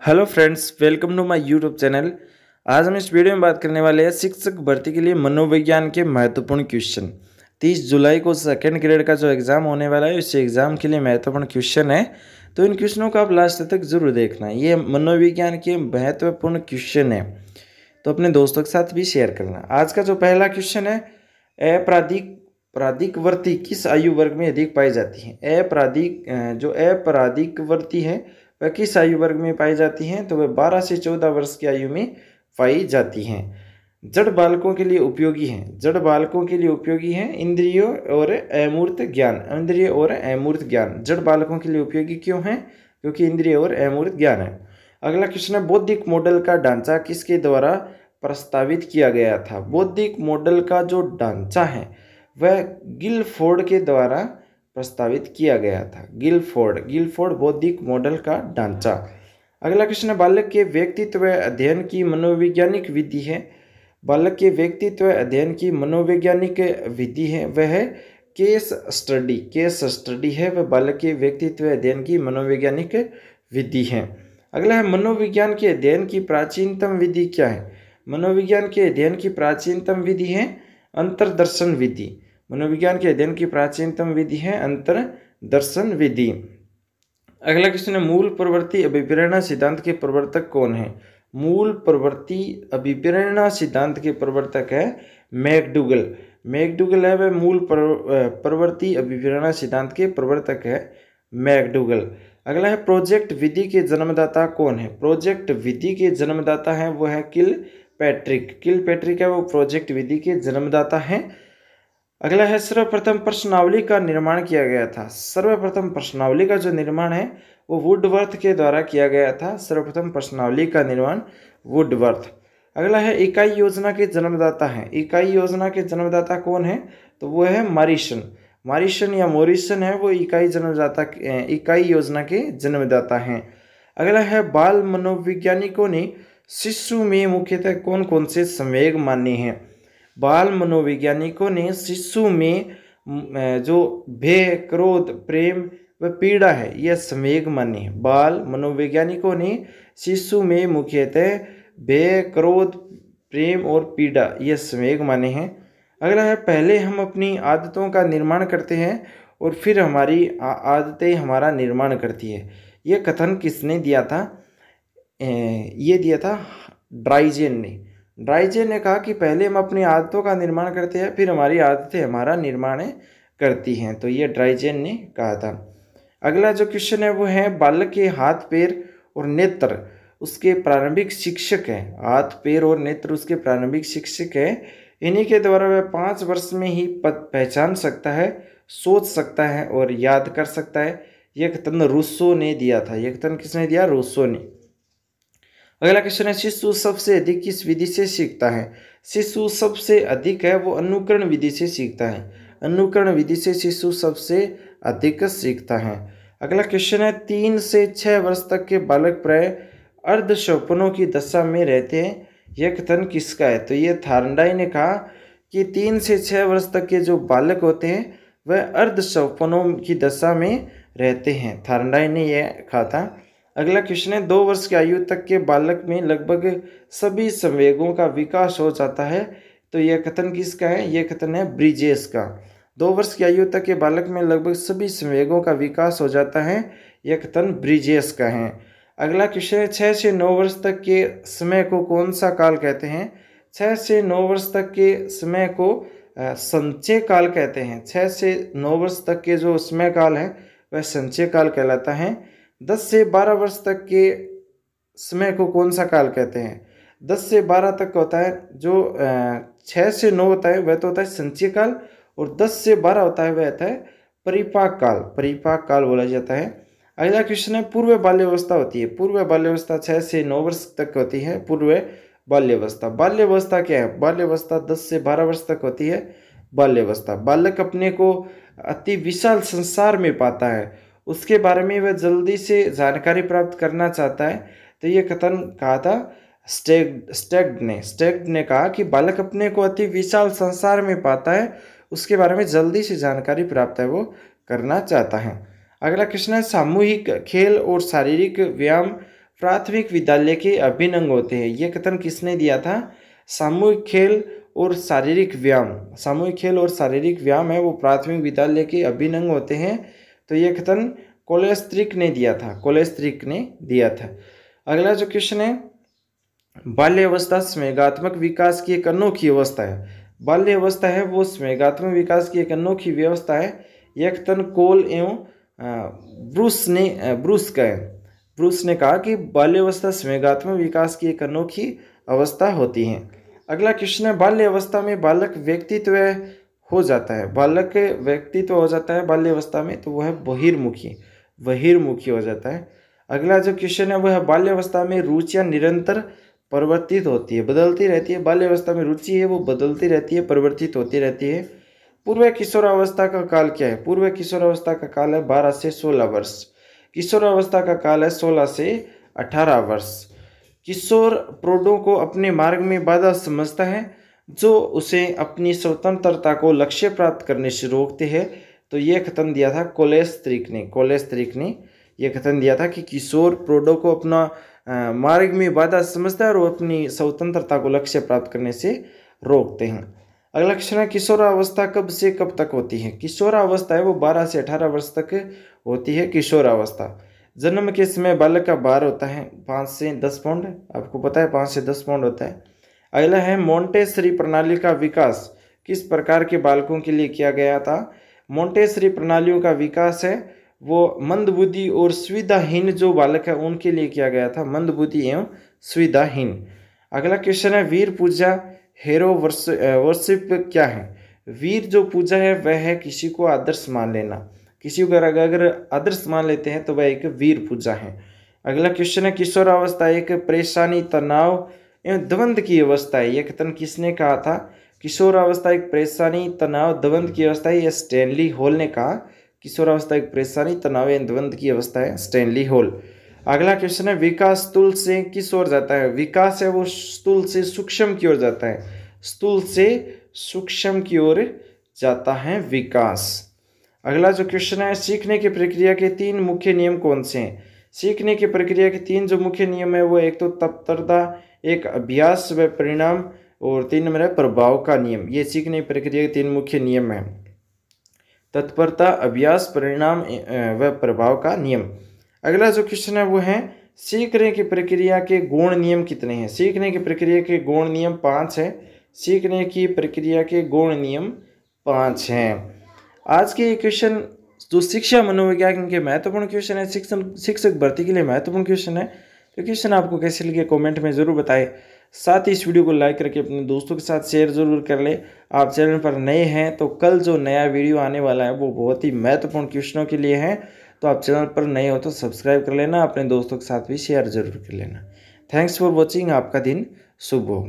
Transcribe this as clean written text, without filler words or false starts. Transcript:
Hello friends, welcome to my YouTube channel. आज हम इस वीडियो में बात करने वाले हैं शिक्षक भर्ती के लिए मनोविज्ञान के महत्वपूर्ण क्वेश्चन। 30 जुलाई को सेकेंड ग्रेड का जो एग्ज़ाम होने वाला है, इस एग्ज़ाम के लिए महत्वपूर्ण क्वेश्चन है, तो इन क्वेश्चनों को आप लास्ट तक जरूर देखना। ये मनोविज्ञान के महत्वपूर्ण क्वेश्चन है, तो अपने दोस्तों के साथ भी शेयर करना। आज का जो पहला क्वेश्चन है, अपराधिकवर्ती किस आयु वर्ग में अधिक पाई जाती है? अपराधिकवर्ती है वह किस आयु वर्ग में पाई जाती हैं? तो वह 12 से 14 वर्ष की आयु में पाई जाती हैं। जड़ बालकों के लिए उपयोगी हैं। जड़ बालकों के लिए उपयोगी हैं इंद्रियों और अमूर्त ज्ञान। इंद्रिय और अमूर्त ज्ञान जड़ बालकों के लिए उपयोगी क्यों है? क्योंकि इंद्रिय और अमूर्त ज्ञान है। अगला क्वेश्चन है, बौद्धिक मॉडल का ढांचा किसके द्वारा प्रस्तावित किया गया था? बौद्धिक मॉडल का जो ढांचा है वह गिलफोर्ड के द्वारा प्रस्तावित किया गया था। गिलफोर्ड बौद्धिक मॉडल का ढांचा। अगला क्वेश्चन है, बालक के व्यक्तित्व अध्ययन की मनोवैज्ञानिक विधि है। बालक के व्यक्तित्व अध्ययन की मनोवैज्ञानिक विधि है वह केस स्टडी है, वह बालक के व्यक्तित्व अध्ययन की मनोवैज्ञानिक विधि है। अगला है, मनोविज्ञान के अध्ययन की प्राचीनतम विधि क्या है? मनोविज्ञान के अध्ययन की प्राचीनतम विधि है अंतर्दर्शन विधि। मनोविज्ञान के अध्ययन की प्राचीनतम विधि है अंतर्दर्शन विधि। अगला क्वेश्चन है, मूल प्रवृत्ति अभिप्रेरणा सिद्धांत के प्रवर्तक कौन है? मूल प्रवृत्ति अभिप्रेरणा सिद्धांत के प्रवर्तक है मैकडूगल है वह मूल प्रवृत्ति अभिप्रेरणा सिद्धांत के प्रवर्तक है मैकडूगल। अगला है, प्रोजेक्ट विधि के जन्मदाता कौन है? प्रोजेक्ट विधि के जन्मदाता है वो है किलपैट्रिक है वो प्रोजेक्ट विधि के जन्मदाता हैं। अगला है, सर्वप्रथम प्रश्नावली का निर्माण किया गया था। सर्वप्रथम प्रश्नावली का जो निर्माण है वो वुडवर्थ के द्वारा किया गया था। सर्वप्रथम प्रश्नावली का निर्माण वुडवर्थ। अगला है, इकाई योजना के जन्मदाता हैं। इकाई योजना के जन्मदाता कौन है? तो वो है मॉरिसन या मोरिसन है वो इकाई योजना के जन्मदाता हैं। अगला है, बाल मनोवैज्ञानिकों ने शिशु में मुख्यतः कौन कौन से संवेग माने हैं? बाल मनोवैज्ञानिकों ने शिशु में जो भय, क्रोध, प्रेम व पीड़ा है यह संवेग माने हैं। बाल मनोवैज्ञानिकों ने शिशु में मुख्यतः भय, क्रोध, प्रेम और पीड़ा यह संवेग माने हैं। अगला है, पहले हम अपनी आदतों का निर्माण करते हैं और फिर हमारी आदतें हमारा निर्माण करती है। यह कथन किसने दिया था? ये दिया था ड्राइजेन ने कहा कि पहले हम अपनी आदतों का निर्माण करते हैं फिर हमारी आदतें हमारा निर्माण करती हैं, तो ये ड्राइजेन ने कहा था। अगला जो क्वेश्चन है वो है, बालक के हाथ, पैर और नेत्र उसके प्रारंभिक शिक्षक हैं। हाथ, पैर और नेत्र उसके प्रारंभिक शिक्षक हैं। इन्हीं के द्वारा वह 5 वर्ष में ही पहचान सकता है, सोच सकता है और याद कर सकता है। यह कथन रूसो ने दिया था। यह कथन किसने दिया? रूसो ने। अगला क्वेश्चन है, शिशु सबसे अधिक किस विधि से सीखता है? शिशु सबसे अधिक है वो अनुकरण विधि से सीखता है। अनुकरण विधि से शिशु सबसे अधिक सीखता है। अगला क्वेश्चन है, 3 से 6 वर्ष तक के बालक प्राय अर्ध स्वप्नों की दशा में रहते हैं। यह कथन किसका है? तो ये थार्नडाई ने कहा कि 3 से 6 वर्ष तक के जो बालक होते हैं वह अर्ध स्वप्नों की दशा में रहते हैं। थार्नडाई ने यह कहा था। अगला क्वेश्चन है, 2 वर्ष की आयु तक के बालक में लगभग सभी संवेगों का विकास हो जाता है। तो यह कथन किसका है? यह कथन है ब्रिजेस का। 2 वर्ष की आयु तक के बालक में लगभग सभी संवेगों का विकास हो जाता है। यह कथन ब्रिजेस का है। अगला क्वेश्चन है, 6 से 9 वर्ष तक के समय को कौन सा काल कहते हैं? 6 से 9 वर्ष तक के समय को संचय काल कहते हैं। 6 से 9 वर्ष तक के जो समय काल है वह संचय काल कहलाता है। 10 से 12 वर्ष तक के समय को कौन सा काल कहते हैं? 10 से 12 तक होता है जो 6 से 9 होता है वह तो होता है संचय काल, और 10 से 12 होता है वह होता है परिपाक काल बोला जाता है। अगला क्वेश्चन है, पूर्व बाल्यावस्था होती है। पूर्व बाल्यावस्था 6 से 9 वर्ष तक होती है। पूर्व बाल्यावस्था क्या है? बाल्यावस्था 10 से 12 वर्ष तक होती है। बाल्यावस्था बालक अपने को अति विशाल संसार में पाता है, उसके बारे में वह जल्दी से जानकारी प्राप्त करना चाहता है। तो ये कथन कहा था स्टेग्ड ने कहा कि बालक अपने को अति विशाल संसार में पाता है, उसके बारे में जल्दी से जानकारी प्राप्त है वो करना चाहता है। अगला क्वेश्चन है, सामूहिक खेल और शारीरिक व्यायाम प्राथमिक विद्यालय के अभिन्न अंग होते हैं। यह कथन किसने दिया था? सामूहिक खेल और शारीरिक व्यायाम, सामूहिक खेल और शारीरिक व्यायाम है वो प्राथमिक विद्यालय के अभिन्न अंग होते हैं। तो यह कथन कोलेस्ट्रिक ने दिया था, कोलेस्ट्रिक ने दिया था। अगला जो क्वेश्चन है, बाल्य अवस्था संवेगात्मक विकास की एक अनोखी अवस्था है। बाल्य अवस्था है वो संवेगात्मक विकास की एक अनोखी व्यवस्था है। यह कथन कोल एवं ब्रूस ने कहा कि बाल्यावस्था संवेगात्मक विकास की एक अनोखी अवस्था होती है। अगला क्वेश्चन है, बाल्य अवस्था में बालक व्यक्तित्व हो जाता है, बालक व्यक्तित्व हो जाता है बाल्य अवस्था में, तो वह बहिर्मुखी हो जाता है। अगला जो क्वेश्चन है वह बाल्य अवस्था में रुचियां निरंतर परिवर्तित होती है, बदलती रहती है। बाल्य अवस्था में रुचि है वो बदलती रहती है, परिवर्तित होती रहती है। पूर्व किशोरावस्था का काल क्या है? पूर्व किशोरावस्था का काल है 12 से 16 वर्ष। किशोरावस्था का काल है 16 से 18 वर्ष। किशोर प्रौढ़ों को अपने मार्ग में बाधा समझता है जो उसे अपनी स्वतंत्रता को लक्ष्य प्राप्त करने से रोकते हैं। तो यह कथन दिया था कोलेस्ट्रिक ने यह कथन दिया था कि किशोर प्रौढ़ों को अपना मार्ग में बाधा समझता है और वो अपनी स्वतंत्रता को लक्ष्य प्राप्त करने से रोकते हैं। अगला क्वेश्चन है, किशोरावस्था कब से कब तक होती है? किशोरावस्था है वो 12 से 18 वर्ष तक होती है किशोरावस्था। जन्म के समय बालक का भार होता है 5 से 10 पाउंड, आपको पता है 5 से 10 पाउंड होता है। अगला है, मोंटेसरी प्रणाली का विकास किस प्रकार के बालकों के लिए किया गया था? मोंटेसरी प्रणालियों का विकास है वो मंदबुद्धि और सुविधाहीन जो बालक है उनके लिए किया गया था, मंदबुद्धि एवं सुविधाहीन। अगला क्वेश्चन है, वीर पूजा हेरो वर्शिप क्या है? वीर जो पूजा है वह है किसी को आदर्श मान लेना, किसी को अगर आदर्श मान लेते हैं तो वह एक वीर पूजा है। अगला क्वेश्चन है, किशोरावस्था एक परेशानी, तनाव एवं द्वंद्व की अवस्था है। यह कथन किसने कहा था? किशोरावस्था एक परेशानी, तनाव, द्वंद्व की अवस्था है, यह स्टैनली हॉल ने कहा। किशोरावस्था एक परेशानी, तनाव एवं द्वंद्व की अवस्था है, स्टैनली हॉल। अगला क्वेश्चन है, विकास स्थूल से किस ओर जाता है? विकास है वो स्थूल से सूक्ष्म की ओर जाता है, स्थूल से सूक्ष्म की ओर जाता है विकास। अगला जो क्वेश्चन है, सीखने की प्रक्रिया के 3 मुख्य नियम कौन से हैं? सीखने की प्रक्रिया के 3 जो मुख्य नियम है वो एक तो तत्परता, एक अभ्यास व परिणाम, और 3 नंबर है प्रभाव का नियम। ये सीखने की प्रक्रिया के 3 मुख्य नियम है, तत्परता, अभ्यास, परिणाम व प्रभाव का नियम। अगला जो क्वेश्चन है वो है, सीखने की प्रक्रिया के गौण नियम कितने हैं? सीखने की प्रक्रिया के गौण नियम 5 है। सीखने की प्रक्रिया के गौण नियम 5 हैं। आज के ये क्वेश्चन जो शिक्षा मनोविज्ञान के महत्वपूर्ण क्वेश्चन है, शिक्षक भर्ती के लिए महत्वपूर्ण क्वेश्चन है। तो क्वेश्चन आपको कैसे लगे कमेंट में ज़रूर बताएं। साथ ही इस वीडियो को लाइक करके अपने दोस्तों के साथ शेयर ज़रूर कर ले। आप चैनल पर नए हैं तो कल जो नया वीडियो आने वाला है वो बहुत ही महत्वपूर्ण क्वेश्चनों के लिए है, तो आप चैनल पर नए हो तो सब्सक्राइब कर लेना, अपने दोस्तों के साथ भी शेयर ज़रूर कर लेना। थैंक्स फॉर वॉचिंग, आपका दिन शुभ हो।